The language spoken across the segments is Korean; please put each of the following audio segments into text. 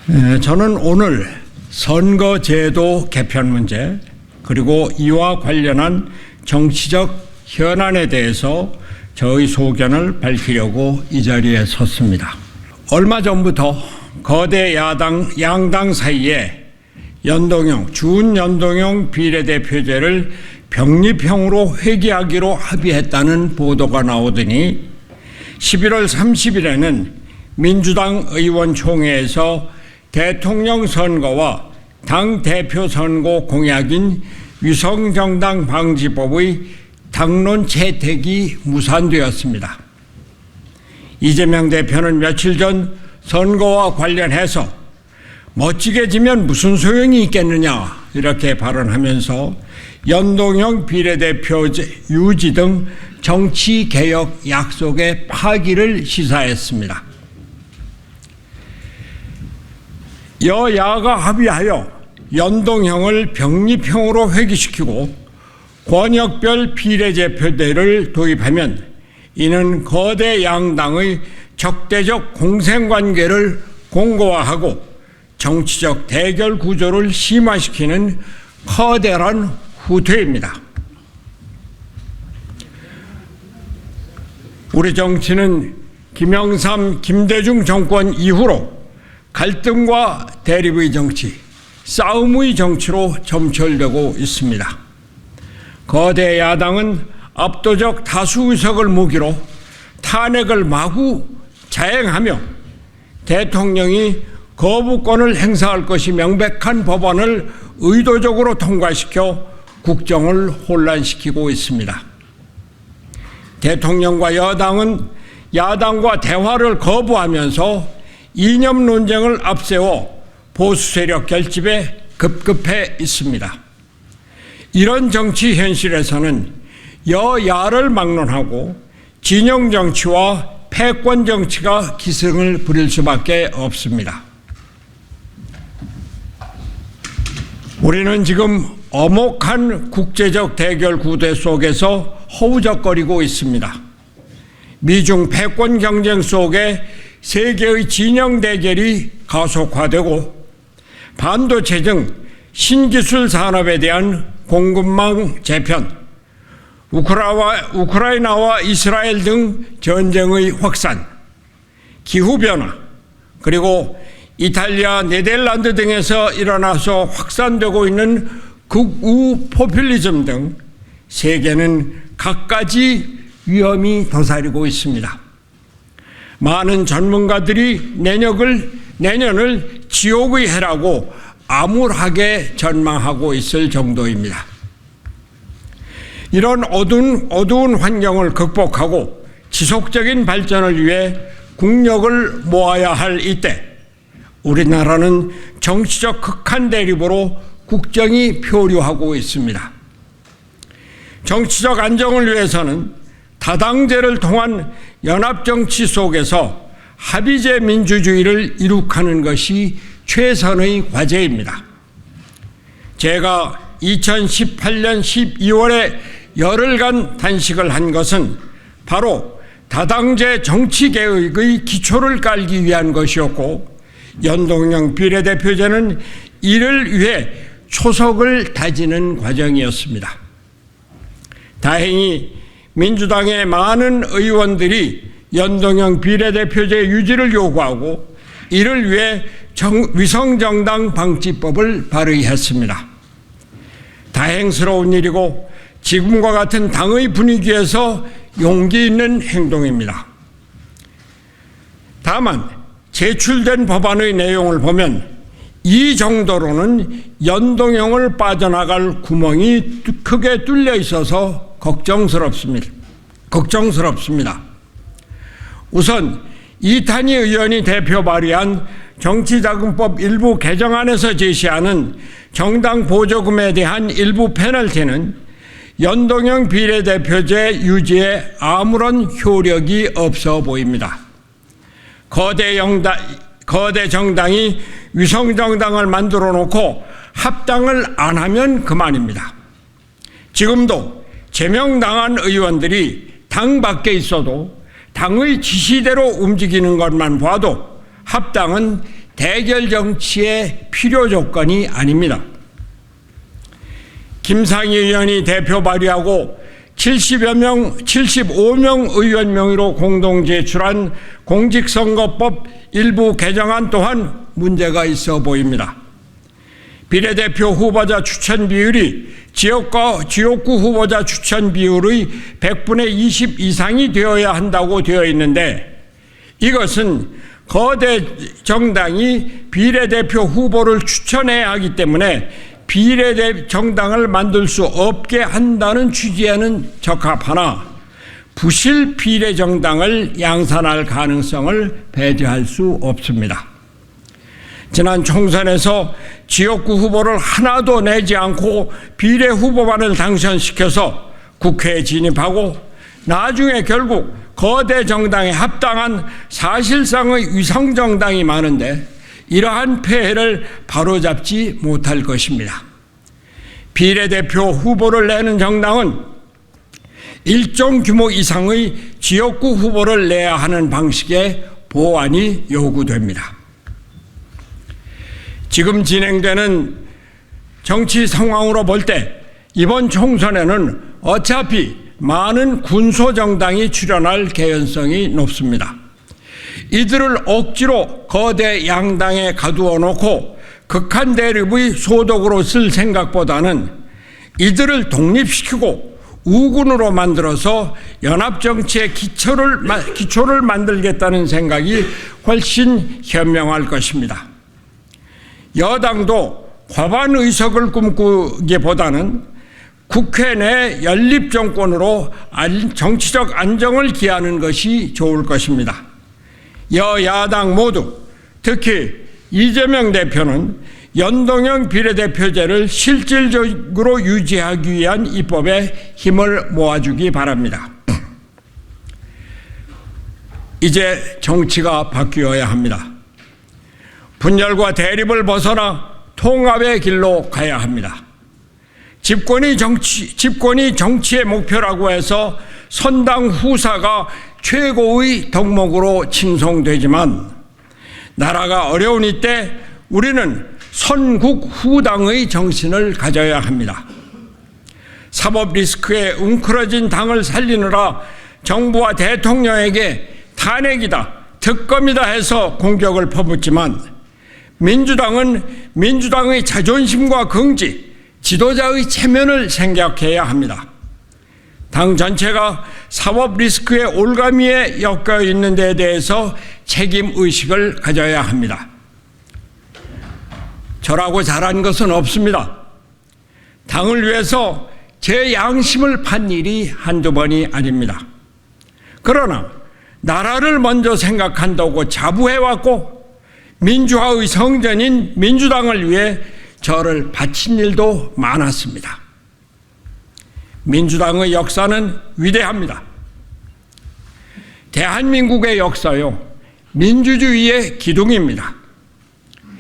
저는 오늘 선거제도 개편 문제 그리고 이와 관련한 정치적 현안에 대해서 저의 소견을 밝히려고 이 자리에 섰습니다. 얼마 전부터 거대 양당 사이에 준연동형 비례대표제를 병립형으로 회귀하기로 합의했다는 보도가 나오더니 11월 30일에는 민주당 의원총회에서 대통령 선거와 당대표 선거 공약인 위성정당 방지법의 당론 채택이 무산되었습니다. 이재명 대표는 며칠 전 선거와 관련해서 멋지게 지면 무슨 소용이 있겠느냐 이렇게 발언하면서 연동형 비례대표제 유지 등 정치개혁 약속의 파기를 시사했습니다. 여야가 합의하여 연동형을 병립형으로 회귀시키고 권역별 비례대표제를 도입하면 이는 거대 양당의 적대적 공생관계를 공고화하고 정치적 대결 구조를 심화시키는 커다란 후퇴입니다. 우리 정치는 김영삼, 김대중 정권 이후로 갈등과 대립의 정치, 싸움의 정치로 점철되고 있습니다. 거대 야당은 압도적 다수 의석을 무기로 탄핵을 마구 자행하며 대통령이 거부권을 행사할 것이 명백한 법안을 의도적으로 통과시켜 국정을 혼란시키고 있습니다. 대통령과 여당은 야당과 대화를 거부하면서 이념 논쟁을 앞세워 보수 세력 결집에 급급해 있습니다. 이런 정치 현실에서는 여야를 막론하고 진영 정치와 패권 정치가 기승을 부릴 수밖에 없습니다. 우리는 지금 엄혹한 국제적 대결 구도 속에서 허우적거리고 있습니다. 미중 패권 경쟁 속에 세계의 진영 대결이 가속화되고 반도체 등 신기술 산업에 대한 공급망 재편, 우크라이나와 이스라엘 등 전쟁의 확산, 기후변화, 그리고 이탈리아, 네덜란드 등에서 일어나서 확산되고 있는 극우 포퓰리즘 등 세계는 갖가지 위험이 도사리고 있습니다. 많은 전문가들이 내년을 지옥의 해라고 암울하게 전망하고 있을 정도입니다. 이런 어두운 환경을 극복하고 지속적인 발전을 위해 국력을 모아야 할 이때 우리나라는 정치적 극한 대립으로 국정이 표류하고 있습니다. 정치적 안정을 위해서는 다당제를 통한 연합정치 속에서 합의제 민주주의를 이룩하는 것이 최선의 과제입니다. 제가 2018년 12월에 열흘간 단식을 한 것은 바로 다당제 정치개혁의 기초를 깔기 위한 것이었고 연동형 비례대표제는 이를 위해 초석을 다지는 과정이었습니다. 다행히 민주당의 많은 의원들이 연동형 비례대표제 유지를 요구하고 이를 위해 위성정당 방지법을 발의했습니다. 다행스러운 일이고 지금과 같은 당의 분위기에서 용기 있는 행동입니다. 다만 제출된 법안의 내용을 보면 이 정도로는 연동형을 빠져나갈 구멍이 크게 뚫려 있어서 걱정스럽습니다. 우선 이탄희 의원이 대표 발의한 정치자금법 일부 개정안에서 제시하는 정당 보조금에 대한 일부 페널티는 연동형 비례대표제 유지에 아무런 효력이 없어 보입니다. 거대 정당이 위성정당을 만들어 놓고 합당을 안 하면 그만입니다. 지금도 제명당한 의원들이 당 밖에 있어도 당의 지시대로 움직이는 것만 봐도 합당은 대결 정치의 필요 조건이 아닙니다. 김상희 의원이 대표 발의하고 75명 의원 명의로 공동 제출한 공직선거법 일부 개정안 또한 문제가 있어 보입니다. 비례대표 후보자 추천 비율이 지역구 후보자 추천 비율의 100분의 20 이상이 되어야 한다고 되어 있는데, 이것은 거대 정당이 비례대표 후보를 추천해야 하기 때문에 비례정당을 만들 수 없게 한다는 취지에는 적합하나 부실 비례정당을 양산할 가능성을 배제할 수 없습니다. 지난 총선에서 지역구 후보를 하나도 내지 않고 비례 후보만을 당선시켜서 국회에 진입하고 나중에 결국 거대 정당에 합당한 사실상의 위성정당이 많은데 이러한 폐해를 바로잡지 못할 것입니다. 비례대표 후보를 내는 정당은 일정 규모 이상의 지역구 후보를 내야 하는 방식의 보완이 요구됩니다. 지금 진행되는 정치 상황으로 볼 때 이번 총선에는 어차피 많은 군소정당이 출연할 개연성이 높습니다. 이들을 억지로 거대 양당에 가두어 놓고 극한 대립의 소독으로 쓸 생각보다는 이들을 독립시키고 우군으로 만들어서 연합정치의 기초를 만들겠다는 생각이 훨씬 현명할 것입니다. 여당도 과반 의석을 꿈꾸기보다는 국회 내 연립정권으로 정치적 안정을 기하는 것이 좋을 것입니다. 여야당 모두, 특히 이재명 대표는 연동형 비례대표제를 실질적으로 유지하기 위한 입법에 힘을 모아주기 바랍니다. 이제 정치가 바뀌어야 합니다. 분열과 대립을 벗어나 통합의 길로 가야 합니다. 집권이 정치의 목표라고 해서 선당 후사가 최고의 덕목으로 칭송되지만 나라가 어려운 이때 우리는 선국후당의 정신을 가져야 합니다. 사법 리스크에 웅크러진 당을 살리느라 정부와 대통령에게 탄핵이다, 특검이다 해서 공격을 퍼붓지만 민주당은 민주당의 자존심과 긍지, 지도자의 체면을 생각해야 합니다. 당 전체가 사법 리스크의 올가미에 엮여 있는 데 대해서 책임의식을 가져야 합니다. 저라고 잘한 것은 없습니다. 당을 위해서 제 양심을 판 일이 한두 번이 아닙니다. 그러나 나라를 먼저 생각한다고 자부해왔고 민주화의 성전인 민주당을 위해 저를 바친 일도 많았습니다. 민주당의 역사는 위대합니다. 대한민국의 역사요, 민주주의의 기둥입니다.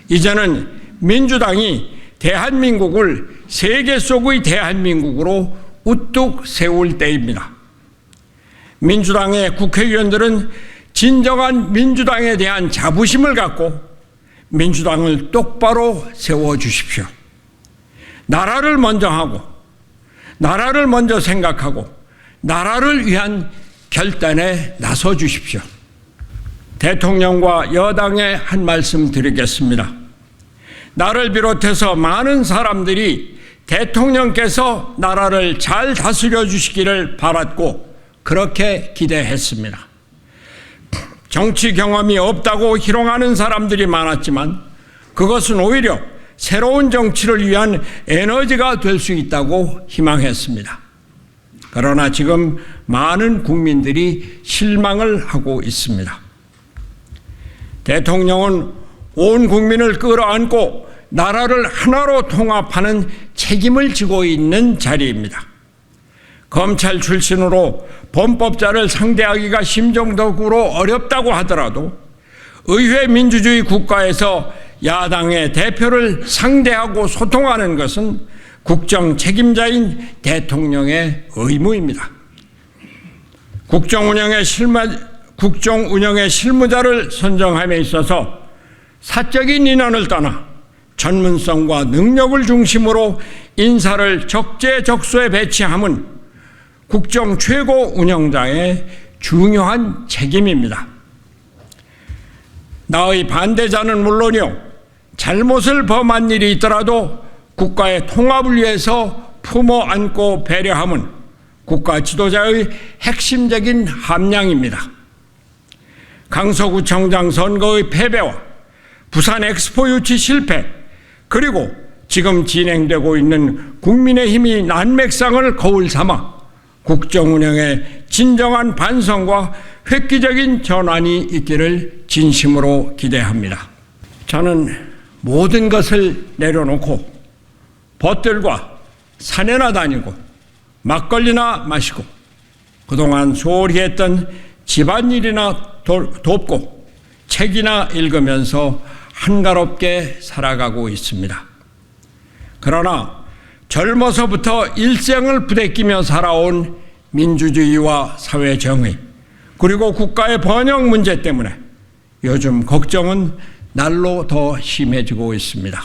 이제는 민주당이 대한민국을 세계 속의 대한민국으로 우뚝 세울 때입니다. 민주당의 국회의원들은 진정한 민주당에 대한 자부심을 갖고 민주당을 똑바로 세워주십시오. 나라를 먼저 하고 나라를 먼저 생각하고 나라를 위한 결단에 나서 주십시오. 대통령과 여당에 한 말씀 드리겠습니다. 나를 비롯해서 많은 사람들이 대통령께서 나라를 잘 다스려 주시기를 바랐고 그렇게 기대했습니다. 정치 경험이 없다고 희롱하는 사람들이 많았지만 그것은 오히려 새로운 정치를 위한 에너지가 될 수 있다고 희망했습니다. 그러나 지금 많은 국민들이 실망을 하고 있습니다. 대통령은 온 국민을 끌어안고 나라를 하나로 통합하는 책임을 지고 있는 자리입니다. 검찰 출신으로 범법자를 상대하기가 심정적으로 어렵다고 하더라도 의회 민주주의 국가에서 야당의 대표를 상대하고 소통하는 것은 국정 책임자인 대통령의 의무입니다. 국정 운영의 실무자를 선정함에 있어서 사적인 인연을 떠나 전문성과 능력을 중심으로 인사를 적재적소에 배치함은 국정 최고 운영자의 중요한 책임입니다. 나의 반대자는 물론이요, 잘못을 범한 일이 있더라도 국가의 통합을 위해서 품어 안고 배려함은 국가 지도자의 핵심적인 함량입니다. 강서구청장 선거의 패배와 부산 엑스포 유치 실패, 그리고 지금 진행되고 있는 국민의힘이 난맥상을 거울 삼아 국정 운영에 진정한 반성과 획기적인 전환이 있기를 진심으로 기대합니다. 저는 모든 것을 내려놓고 벗들과 산에나 다니고 막걸리나 마시고 그동안 소홀히 했던 집안일이나 돕고 책이나 읽으면서 한가롭게 살아가고 있습니다. 그러나 젊어서부터 일생을 부대끼며 살아온 민주주의와 사회정의, 그리고 국가의 번영 문제 때문에 요즘 걱정은 날로 더 심해지고 있습니다.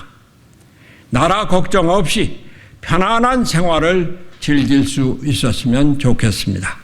나라 걱정 없이 편안한 생활을 즐길 수 있었으면 좋겠습니다.